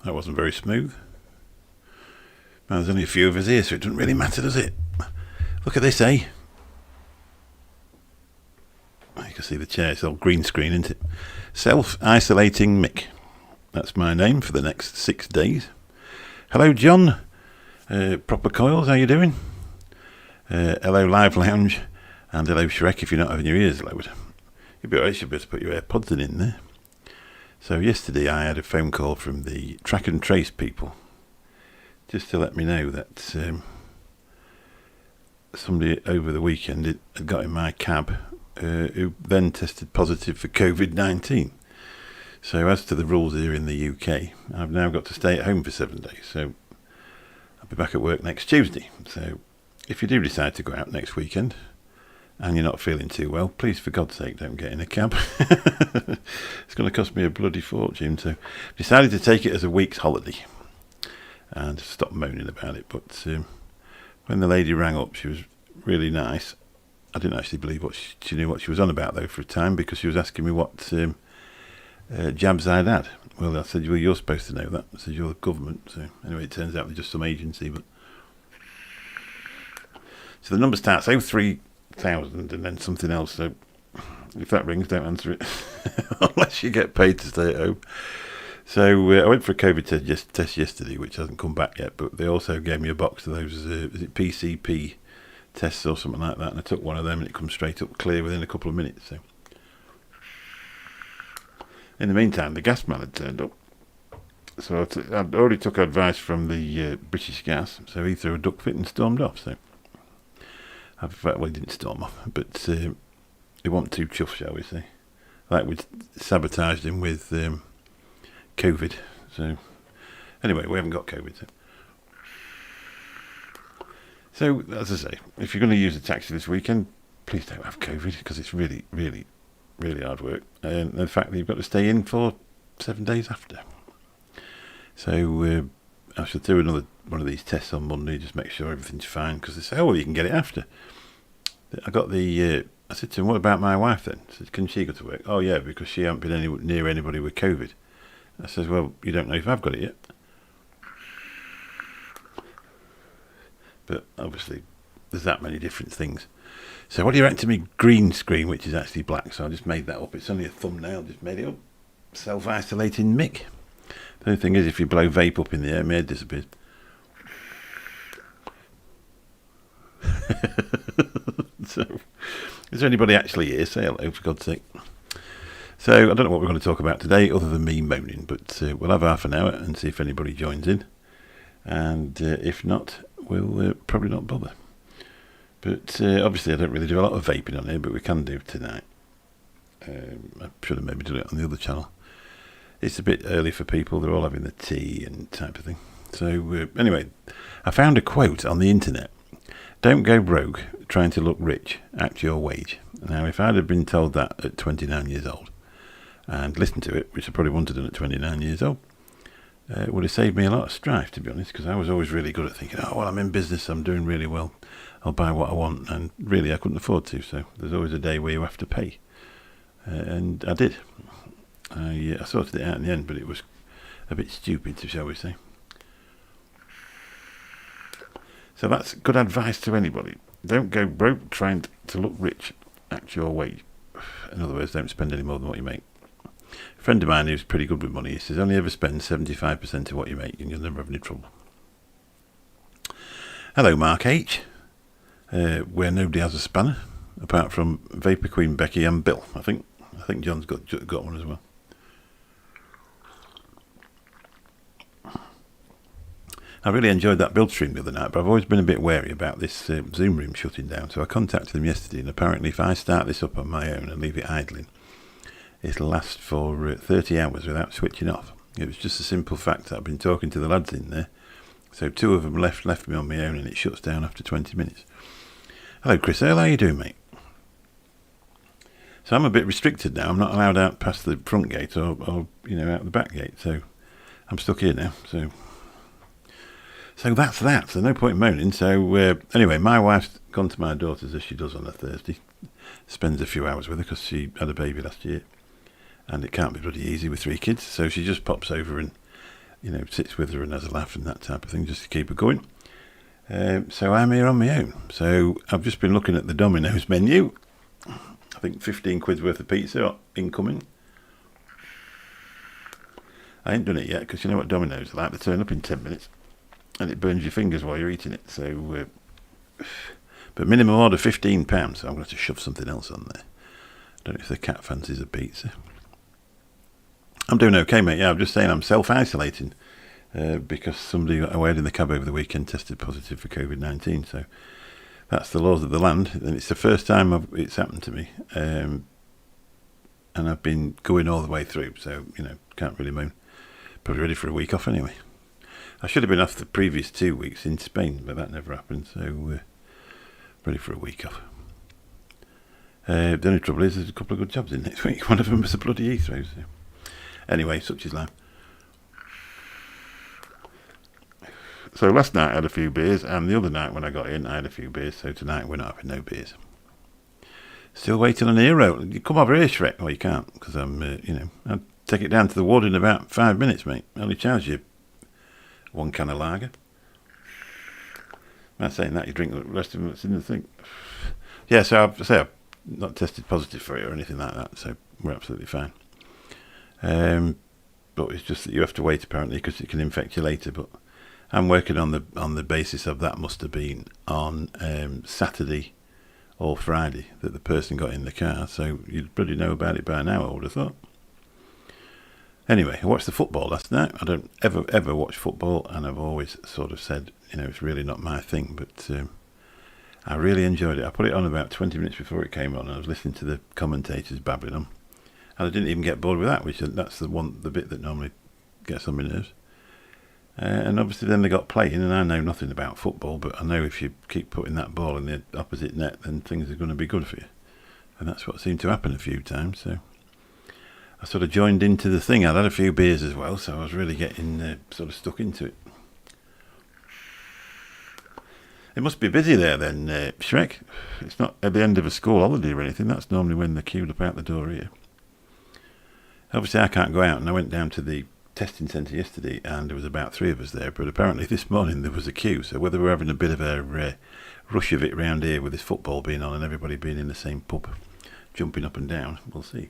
That wasn't very smooth. Well, there's only a few of us here, so it doesn't really matter, does it? Look at this, eh? You can see the chair. It's all green screen, isn't it? Self-isolating Mick. That's my name for the next 6 days. Hello, John. Proper Coils, how you doing? Hello, Live Lounge. And hello, Shrek, if you're not having your ears lowered. You'd be alright, you should be able to put your AirPods in there. So yesterday I had a phone call from the track and trace people, just to let me know that somebody over the weekend had got in my cab who then tested positive for COVID-19. So as to the rules here in the UK, I've now got to stay at home for 7 days. So I'll be back at work next Tuesday. So if you do decide to go out next weekend and you're not feeling too well, please, for God's sake, don't get in a cab. It's going to cost me a bloody fortune. So I've decided to take it as a week's holiday and stop moaning about it. But when the lady rang up, she was really nice. I didn't actually believe what she knew what she was on about, though, for a time, because she was asking me what jabs I'd had. Well, I said, well, you're supposed to know that. I said, you're the government. So anyway, it turns out they're just some agency. But so the number starts 03,000 and then something else. So if that rings, don't answer it unless you get paid to stay at home. So I went for a COVID test yesterday, which hasn't come back yet, but they also gave me a box of those, is it PCP tests or something like that, and I took one of them and it comes straight up clear within a couple of minutes. So in the meantime, the gas man had turned up. So I'd already took advice from the British Gas, so he threw a duck fit and stormed off. So well, he didn't storm off, but he wasn't too chuffed, shall we say. Like we'd sabotaged him with COVID. So anyway, we haven't got COVID. So as I say, if you're going to use a taxi this weekend, please don't have COVID, because it's really, really, really hard work. And the fact that you've got to stay in for 7 days after. So I should do another one of these tests on Monday, just make sure everything's fine, because they say, oh, well, you can get it after. I got the I said to him, what about my wife then? I said, can she go to work? Oh yeah, because she hasn't been near anybody with COVID. I says, well, you don't know if I've got it yet. But obviously there's that many different things. So what do you reckon to me green screen, which is actually black? So I just made that up. It's only a thumbnail, just made it up. Self-isolating Mick. The only thing is, if you blow vape up in the air, my head disappears. So is there anybody actually here? Say hello, for God's sake. So I don't know what we're going to talk about today other than me moaning, but we'll have half an hour and see if anybody joins in. And if not, we'll probably not bother. But obviously I don't really do a lot of vaping on here, but we can do tonight. I should have maybe done it on the other channel. It's a bit early for people. They're all having the tea and type of thing. So anyway, I found a quote on the internet. Don't go broke trying to look rich. Act your wage. Now, if I'd have been told that at 29 years old and listened to it, which I probably wanted to at 29 years old, it would have saved me a lot of strife, to be honest, because I was always really good at thinking, oh, well, I'm in business, I'm doing really well, I'll buy what I want, and really I couldn't afford to, so there's always a day where you have to pay. And I did. I sorted it out in the end, but it was a bit stupid, shall we say. So that's good advice to anybody. Don't go broke trying to look rich. Act your wage. In other words, don't spend any more than what you make. A friend of mine who's pretty good with money, he says, only ever spend 75% of what you make and you'll never have any trouble. Hello, Mark H. Where nobody has a spanner, apart from Vapor Queen, Becky and Bill. I think John's got one as well. I really enjoyed that build stream the other night, but I've always been a bit wary about this Zoom room shutting down. So I contacted them yesterday, and apparently if I start this up on my own and leave it idling, it'll last for 30 hours without switching off. It was just a simple fact that I've been talking to the lads in there. So 2 of them left me on my own, and it shuts down after 20 minutes. Hello, Chris Earle, how you doing, mate? So I'm a bit restricted now. I'm not allowed out past the front gate or out the back gate. So I'm stuck here now. So that's that. So no point in moaning. So anyway, my wife's gone to my daughter's as she does on a Thursday. Spends a few hours with her because she had a baby last year. And it can't be bloody easy with 3 kids. So she just pops over and sits with her and has a laugh and that type of thing, just to keep her going. So I'm here on my own. So I've just been looking at the Domino's menu. I think 15 quid's worth of pizza incoming. I ain't done it yet because you know what Domino's are like. They turn up in 10 minutes and it burns your fingers while you're eating it. So, but minimum order £15, so I'm going to shove something else on there. I don't know if the cat fancies a pizza. I'm doing okay, mate. Yeah, I'm just saying I'm self-isolating because somebody I had in the cab over the weekend tested positive for COVID-19. So that's the laws of the land, and it's the first time it's happened to me. And I've been going all the way through, so can't really moan. Probably ready for a week off anyway. I should have been off the previous 2 weeks in Spain, but that never happened. So ready for a week off. The only trouble is there's a couple of good jobs in next week. One of them was a bloody Heathrow. So. Anyway, such is life. So last night I had a few beers, and the other night when I got in I had a few beers, so tonight we're not having no beers. Still waiting on a hero. You come over here, Shrek. Well, you can't, because I'm, I'll take it down to the ward in about 5 minutes, mate. I only charge you 1 can of lager. I'm not saying that, you drink the rest of them that's in the thing. Yeah, so I've not tested positive for it or anything like that, so we're absolutely fine. But it's just that you have to wait apparently because it can infect you later. But I'm working on the basis of that must have been on Saturday or Friday that the person got in the car. So you'd probably know about it by now, I would have thought. Anyway, I watched the football last night. I don't ever watch football, and I've always sort of said, it's really not my thing. But I really enjoyed it. I put it on about 20 minutes before it came on, and I was listening to the commentators babbling on. And I didn't even get bored with that, that's the bit that normally gets on my nerves. And obviously then they got playing, and I know nothing about football, but I know if you keep putting that ball in the opposite net, then things are going to be good for you. And that's what seemed to happen a few times. So I sort of joined into the thing. I'd had a few beers as well, so I was really getting sort of stuck into it. It must be busy there then, Shrek. It's not at the end of a school holiday or anything. That's normally when they're queued up out the door here. Obviously, I can't go out, and I went down to the testing centre yesterday, and there was about 3 of us there, but apparently this morning there was a queue, so whether we're having a bit of a rush of it round here with this football being on and everybody being in the same pub, jumping up and down, we'll see.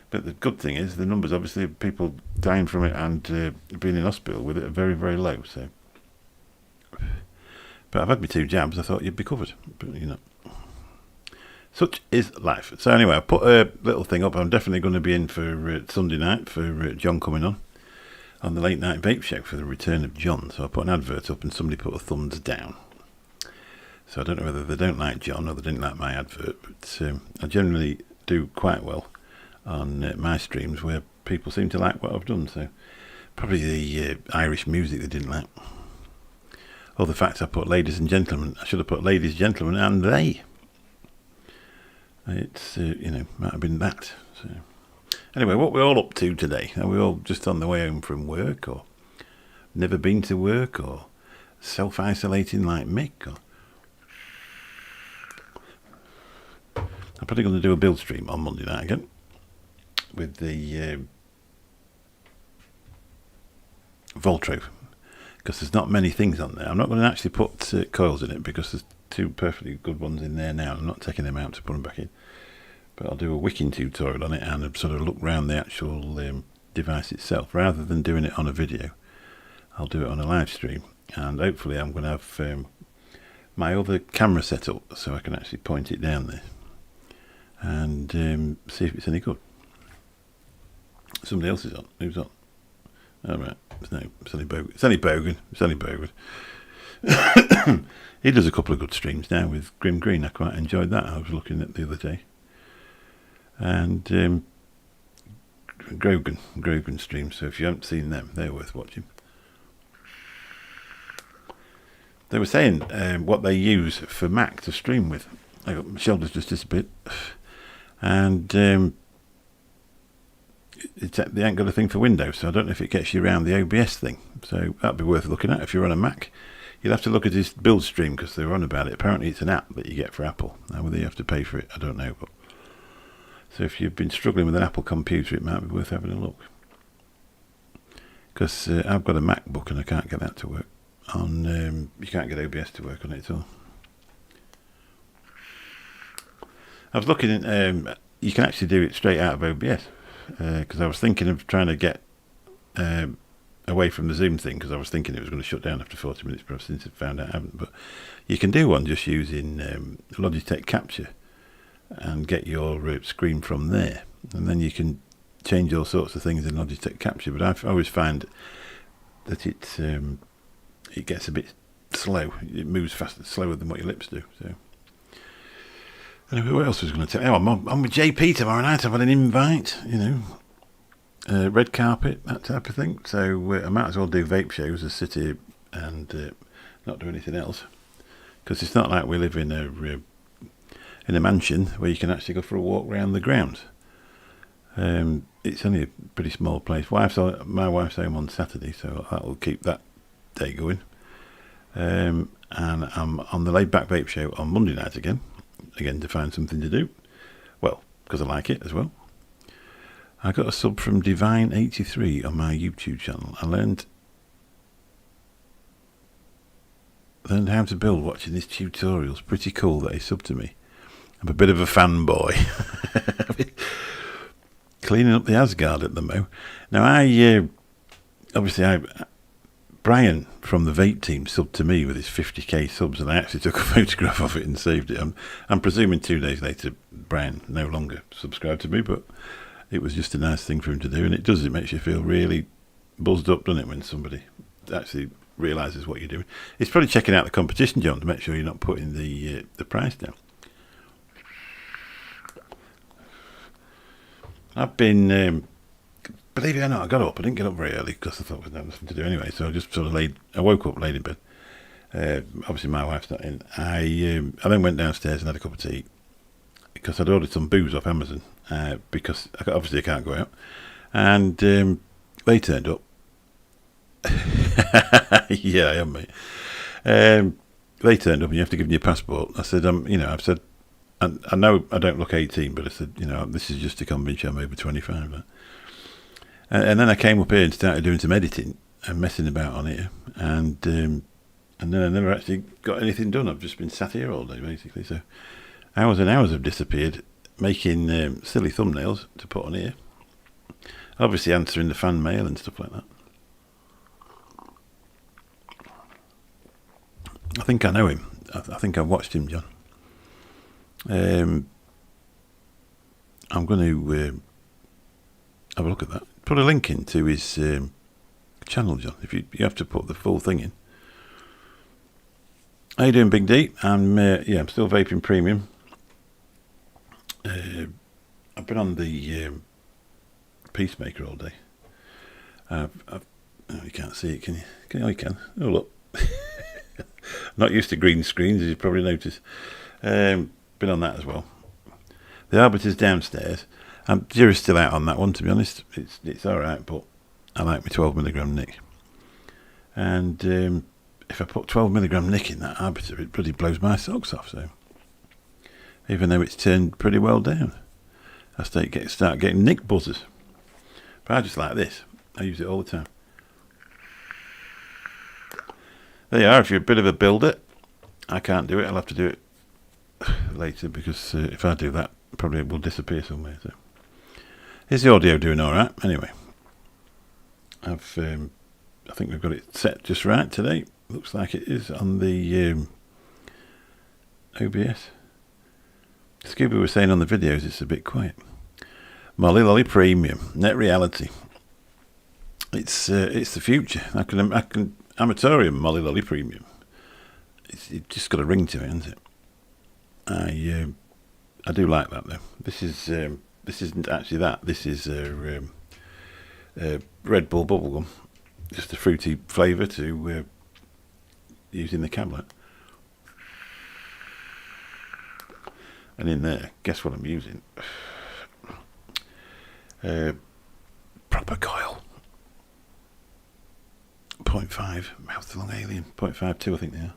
But the good thing is, the numbers, obviously, of people dying from it and being in hospital with it are very, very low, so. But I've had my 2 jabs, I thought you'd be covered, but you're not. Such is life. So anyway, I put a little thing up. I'm definitely going to be in for Sunday night for John coming on the late night vape show for the return of John. So I put an advert up and somebody put a thumbs down. So I don't know whether they don't like John or they didn't like my advert, but I generally do quite well on my streams where people seem to like what I've done. So probably the Irish music they didn't like. Or the fact I put ladies and gentlemen. I should have put ladies, gentlemen and they. It's, might have been that. So. Anyway, what we're all up to today? Are we all just on the way home from work, or never been to work, or self-isolating like Mick? Or I'm probably going to do a build stream on Monday night again with the Voltro, because there's not many things on there. I'm not going to actually put coils in it because there's 2 perfectly good ones in there now. I'm not taking them out to put them back in, but I'll do a wicking tutorial on it and sort of look around the actual device itself rather than doing it on a video. I'll do it on a live stream, and hopefully I'm going to have my other camera set up so I can actually point it down there and see if it's any good. Somebody else is on. Who's on? All right. It's only Bogan. He does a couple of good streams now with Grim Green. I quite enjoyed that. I was looking at the other day. And Grogan streams. So if you haven't seen them, they're worth watching. They were saying what they use for Mac to stream with. My shoulder's just disappeared. And they ain't got a thing for Windows, so I don't know if it gets you around the OBS thing. So that'd be worth looking at if you're on a Mac. You'll have to look at his build stream because they were on about it. Apparently it's an app that you get for Apple. Now whether you have to pay for it, I don't know. But so if you've been struggling with an Apple computer, it might be worth having a look. because I've got a MacBook and I can't get that to work on. You can't get OBS to work on it at all. I was looking at you can actually do it straight out of OBS, because I was thinking of trying to get away from the Zoom thing, because I was thinking it was going to shut down after 40 minutes, but I've since found out I haven't. But you can do one just using Logitech Capture and get your screen from there, and then you can change all sorts of things in Logitech Capture. But I've always found that it gets a bit slow. It moves faster, slower than what your lips do. So anyway, what else was I going to tell you? Oh, I'm with JP tomorrow night. I've had an invite, red carpet, that type of thing. So I might as well do vape shows as sit here and not do anything else, because it's not like we live in a mansion where you can actually go for a walk around the grounds. It's only a pretty small place. My wife's home on Saturday, so that will keep that day going. And I'm on the Laid Back Vape Show on Monday night again to find something to do. Well, because I like it as well. I got a sub from Divine83 on my YouTube channel. I learned how to build watching this tutorial. It's pretty cool that he subbed to me. I'm a bit of a fanboy. Cleaning up the Asgard at the mo. Now Brian from the vape team subbed to me with his 50k subs, and I actually took a photograph of it and saved it. I'm presuming 2 days later Brian no longer subscribed to me, but it was just a nice thing for him to do, and it makes you feel really buzzed up, doesn't it, when somebody actually realises what you're doing. It's probably checking out the competition, John, to make sure you're not putting the price down. I've been, believe it or not, I got up. I didn't get up very early because I thought there was nothing to do anyway. So I just sort of I woke up, laid in bed. Obviously, my wife's not in. I then went downstairs and had a cup of tea because I'd ordered some booze off Amazon because obviously I can't go out. And they turned up. Yeah, I am, mate. They turned up and you have to give them your passport. I said, I've said, I know I don't look 18, but I said, this is just to convince you I'm over 25. And then I came up here and started doing some editing and messing about on it, and then I never actually got anything done. I've just been sat here all day, basically. So hours and hours have disappeared making silly thumbnails to put on here. Obviously answering the fan mail and stuff like that. I think I know him. I think I've watched him, John. I'm going to have a look at that. Put a link into his channel, John. If you have to put the full thing in. How you doing, Big D? I'm still vaping premium. I've been on the Peacemaker all day. You can't see it, can you? Oh, you can. Oh, look. Not used to green screens, as you probably noticed. Been on that as well. The Arbiter's downstairs. Jury's still out on that one, to be honest. It's all right, but I like my 12mg nick. And if I put 12mg nick in that Arbiter, it bloody blows my socks off. So even though it's turned pretty well down, I start getting nick buzzers. But I just like this. I use it all the time. There you are. If you're a bit of a builder, I can't do it. I'll have to do it later, because if I do that, probably it will disappear somewhere. So is the audio doing all right? Anyway, I think we've got it set just right today. Looks like it is on the OBS. Scooby was saying on the videos it's a bit quiet. Molly Lolly Premium, Net Reality. It's the future. Amatorium Molly Lolly Premium. It's just got a ring to it, hasn't it? I do like that though. This isn't actually that. This is Red Bull bubblegum, just a fruity flavour to use in the cabinet. And in there, guess what I'm using? Proper coil. 0.5 mouth long alien. 0.52 I think they are.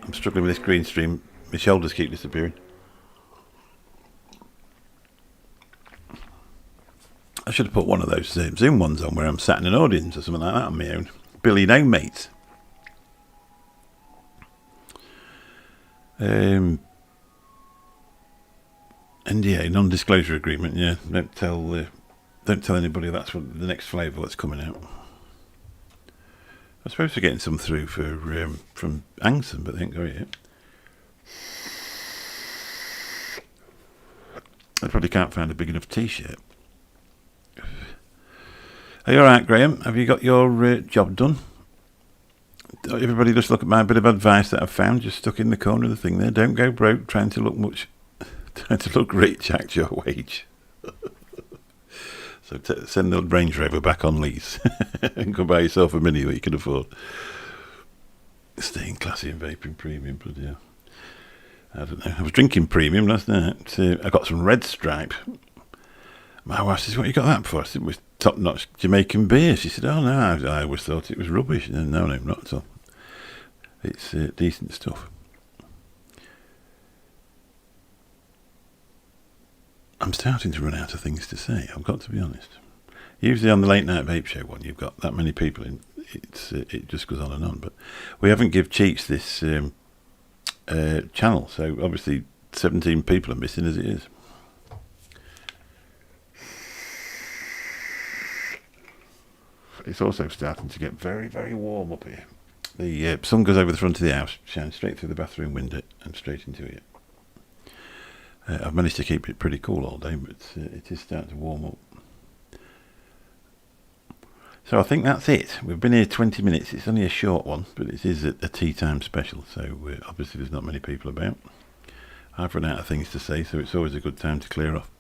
I'm struggling with this green stream. My shoulders keep disappearing. I should have put one of those Zoom ones on where I'm sat in an audience or something like that on my own. Billy No Mates. NDA, non-disclosure agreement. Yeah, don't tell anybody that's what the next flavour that's coming out. I suppose we're getting some through from Angson, but they ain't got it yet. I probably can't find a big enough T-shirt. Are you all right, Graham? Have you got your job done? Everybody just look at my bit of advice that I've found, just stuck in the corner of the thing there. Don't go broke trying to look rich, act your wage. So send the Range Rover back on lease and go buy yourself a Mini that you can afford. Staying classy and vaping premium, bloody hell. I don't know. I was drinking premium last night. I got some Red Stripe. My wife says, "What you got that for?" I said, "It was top-notch Jamaican beer." She said, "Oh no, I always thought it was rubbish." And no, not at all. It's decent stuff. I'm starting to run out of things to say, I've got to be honest. Usually on the Late Night Vape Show one, you've got that many people in, it just goes on and on. But we haven't give Cheats this channel, so obviously 17 people are missing as it is. It's also starting to get very, very warm up here. The sun goes over the front of the house, shines straight through the bathroom window and straight into it. I've managed to keep it pretty cool all day, but it is starting to warm up. So I think that's it. We've been here 20 minutes. It's only a short one, but it is a tea time special, so obviously there's not many people about. I've run out of things to say, so it's always a good time to clear off.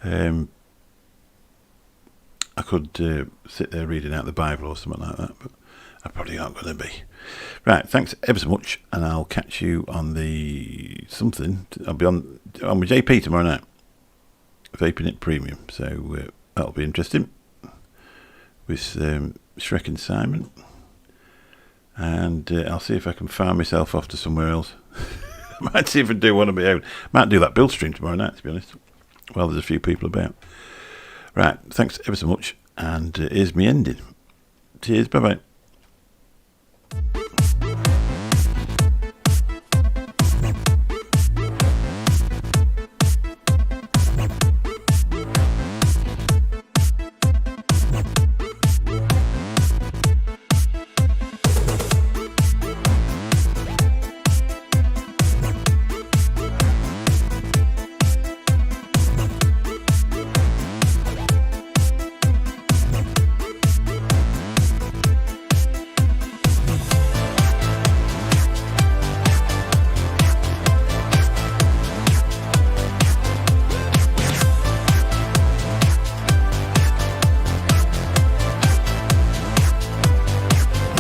I could sit there reading out the Bible or something like that, but I probably aren't going to be. Right, thanks ever so much, and I'll catch you on the something. I'll be on with JP tomorrow night, Vaping It Premium, so that'll be interesting, with Shrek and Simon, and I'll see if I can farm myself off to somewhere else. I might see if I do one of my own. Might do that build stream tomorrow night, to be honest, while there's a few people about. Right, thanks ever so much, and here's me ending. Cheers, bye-bye.